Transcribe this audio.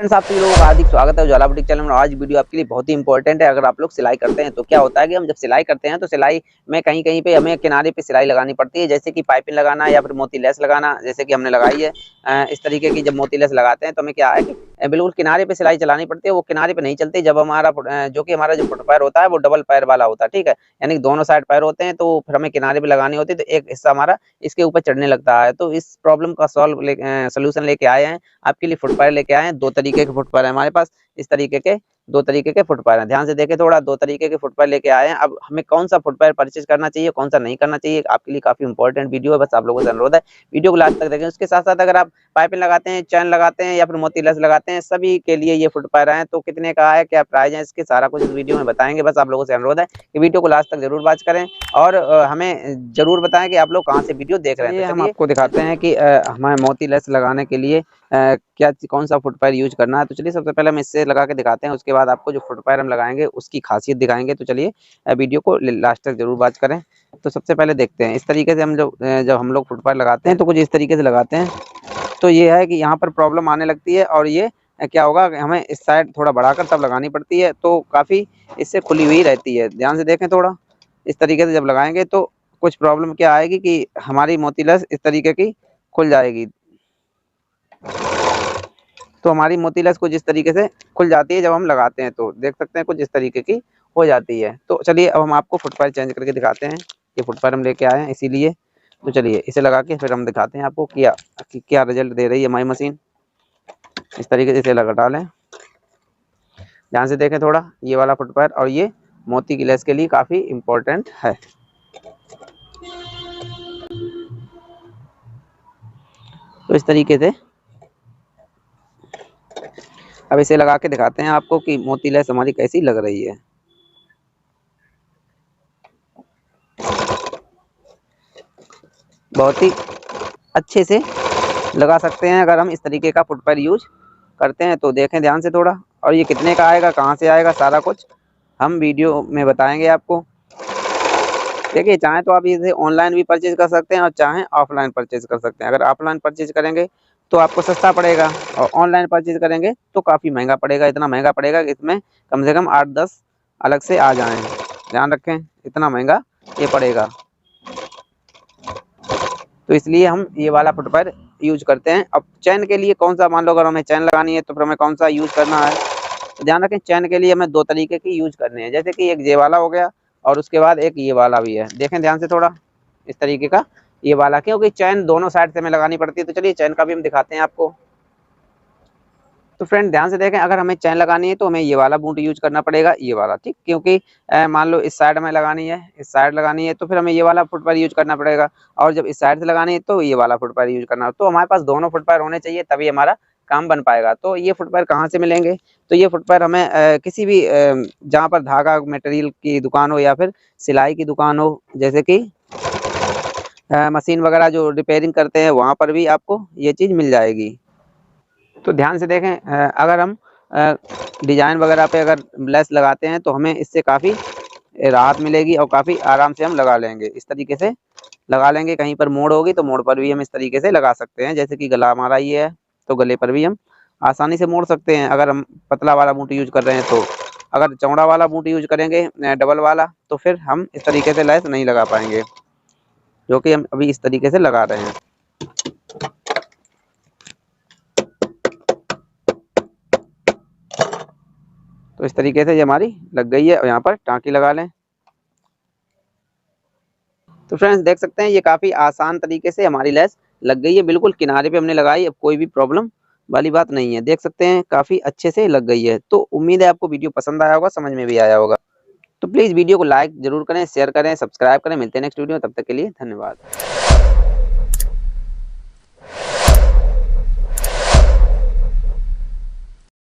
Friends, आप सभी लोगों का हार्दिक स्वागत है उजाला बुटीक चैनल में। आज वीडियो आपके लिए बहुत ही इंपॉर्टेंट है। अगर आप लोग सिलाई करते हैं तो क्या होता है कि हम जब सिलाई करते हैं तो सिलाई में कहीं कहीं पे हमें किनारे पे सिलाई लगानी पड़ती है, जैसे कि पाइपिंग लगाना या फिर मोती लेस लगाना, जैसे कि हमने लगाई है। इस तरीके की जब मोती लेस लगाते हैं तो हमें क्या है कि बिल्कुल किनारे पे सिलाई चलानी पड़ती है। वो किनारे पे नहीं चलती जब हमारा जो कि हमारा जो फुट पैर होता है वो डबल पैर वाला होता है, ठीक है, यानी दोनों साइड पैर होते हैं, तो फिर हमें किनारे पे लगानी होती है, तो एक हिस्सा हमारा इसके ऊपर चढ़ने लगता है। तो इस प्रॉब्लम का सोल्यूशन लेके आए हैं आपके लिए। फुट पैर लेके आए हैं, दो तरीके के फुट पैर है हमारे पास। इस तरीके के दो तरीके के फुट पैर हैं, ध्यान से देखें थोड़ा। दो तरीके के फुट पैर लेके आए हैं। अब हमें कौन सा फुट पैर परचेज करना चाहिए, कौन सा नहीं करना चाहिए, आपके लिए काफी इंपॉर्टेंट वीडियो है। बस आप लोगों से अनुरोध है वीडियो को लास्ट तक देखें। उसके साथ साथ अगर आप पाइपिंग लगाते हैं, चैन लगाते हैं या फिर मोती लेस लगाते हैं, सभी के लिए ये फुट पैर हैं। तो कितने का है, क्या प्राइस है, इसके सारा कुछ इस वीडियो में बताएंगे। बस आप लोगों से अनुरोध है कि वीडियो को लास्ट तक जरूर वॉच करें और हमें जरूर बताएं कि आप लोग कहाँ से वीडियो देख रहे हैं। तो हम आपको दिखाते हैं कि हमें मोती लेस लगाने के लिए क्या कौन सा फुट पैर यूज करना है। तो चलिए सबसे पहले हम इससे लगा के दिखाते हैं, उसके बाद आपको जो फुट पैर हम लगाएंगे उसकी खासियत दिखाएंगे। तो चलिए वीडियो को लास्ट तक जरूर वॉच करें। तो सबसे पहले देखते हैं इस तरीके से हम जब हम लोग फुट पैर लगाते हैं तो कुछ इस तरीके से लगाते हैं। तो ये है कि यहाँ पर प्रॉब्लम आने लगती है और ये क्या होगा कि हमें इस साइड थोड़ा बढ़ाकर तब लगानी पड़ती है, तो काफ़ी इससे खुली हुई रहती है। ध्यान से देखें थोड़ा, इस तरीके से जब लगाएंगे तो कुछ प्रॉब्लम क्या आएगी कि हमारी मोती लेस इस तरीके की खुल जाएगी। तो हमारी मोती लेस कुछ इस तरीके से खुल जाती है जब हम लगाते हैं, तो देख सकते हैं कुछ इस तरीके की हो जाती है। तो चलिए अब हम आपको फुट पैर चेंज करके दिखाते हैं। ये फुट पैर हम लेके आए हैं इसीलिए। तो चलिए इसे लगा के फिर हम दिखाते हैं आपको क्या रिजल्ट दे रही है हमारी मशीन। इस तरीके से इसे लगा डालें, ध्यान से देखें थोड़ा। ये वाला फुट पैर और ये मोती की लेस के लिए काफ़ी इम्पोर्टेंट है। तो इस तरीके से अब इसे लगा के दिखाते हैं आपको कि मोती लेस हमारी कैसी लग रही है। बहुत ही अच्छे से लगा सकते हैं अगर हम इस तरीके का फुट पैर यूज करते हैं। तो देखें ध्यान से थोड़ा, और ये कितने का आएगा, कहाँ से आएगा, सारा कुछ हम वीडियो में बताएंगे आपको। देखिए, चाहें तो आप इसे ऑनलाइन भी परचेज कर सकते हैं और चाहें ऑफलाइन परचेज कर सकते हैं। अगर ऑफलाइन परचेज करेंगे तो आपको सस्ता पड़ेगा और ऑनलाइन परचेज करेंगे तो काफ़ी महंगा पड़ेगा। इतना महंगा पड़ेगा कि इसमें कम से कम 8-10 अलग से आ जाएँ। ध्यान रखें, इतना महंगा ये पड़ेगा। तो इसलिए हम ये वाला फुट पैर यूज करते हैं। अब चैन के लिए कौन सा, मान लो अगर हमें चैन लगानी है तो फिर हमें कौन सा यूज करना है। तो ध्यान रखें, चैन के लिए हमें दो तरीके की यूज करने हैं, जैसे कि एक ये वाला हो गया और उसके बाद एक ये वाला भी है। देखें ध्यान से थोड़ा, इस तरीके का ये वाला, क्योंकि चैन दोनों साइड से हमें लगानी पड़ती है। तो चलिए चैन का भी हम दिखाते हैं आपको। तो फ्रेंड ध्यान से देखें, अगर हमें चैन लगानी है तो हमें ये वाला बूट यूज करना पड़ेगा, ये वाला, ठीक, क्योंकि मान लो इस साइड में लगानी है, इस साइड लगानी है तो फिर हमें ये वाला फुट पैर यूज करना पड़ेगा, और जब इस साइड से लगानी है तो ये वाला फुट पैर यूज करना है। तो हमारे पास दोनों फुट पैर होने चाहिए, तभी हमारा काम बन पाएगा। तो ये फुट पैर कहाँ से मिलेंगे, तो ये फुट पैर हमें किसी भी जहाँ पर धागा मटेरियल की दुकान हो या फिर सिलाई की दुकान हो, जैसे कि मशीन वगैरह जो रिपेयरिंग करते हैं, वहाँ पर भी आपको ये चीज़ मिल जाएगी। तो ध्यान से देखें, अगर हम डिजाइन वगैरह पे अगर लेस लगाते हैं तो हमें इससे काफ़ी राहत मिलेगी और काफ़ी आराम से हम लगा लेंगे। इस तरीके से लगा लेंगे। कहीं पर मोड़ होगी तो मोड़ पर भी हम इस तरीके से लगा सकते हैं, जैसे कि गला हमारा ये है तो गले पर भी हम आसानी से मोड़ सकते हैं अगर हम पतला वाला बूट यूज कर रहे हैं। तो अगर चौड़ा वाला बूट यूज करेंगे डबल वाला, तो फिर हम इस तरीके से लेस नहीं लगा पाएंगे, जो कि हम अभी इस तरीके से लगा रहे हैं। तो इस तरीके से ये हमारी लग गई है और यहाँ पर टाँकी लगा लें। तो फ्रेंड्स देख सकते हैं ये काफ़ी आसान तरीके से हमारी लेस लग गई है, बिल्कुल किनारे पे हमने लगाई। अब कोई भी प्रॉब्लम वाली बात नहीं है, देख सकते हैं काफ़ी अच्छे से लग गई है। तो उम्मीद है आपको वीडियो पसंद आया होगा, समझ में भी आया होगा। तो प्लीज़ वीडियो को लाइक जरूर करें, शेयर करें, सब्सक्राइब करें। मिलते हैं नेक्स्ट वीडियो में, तब तक के लिए धन्यवाद।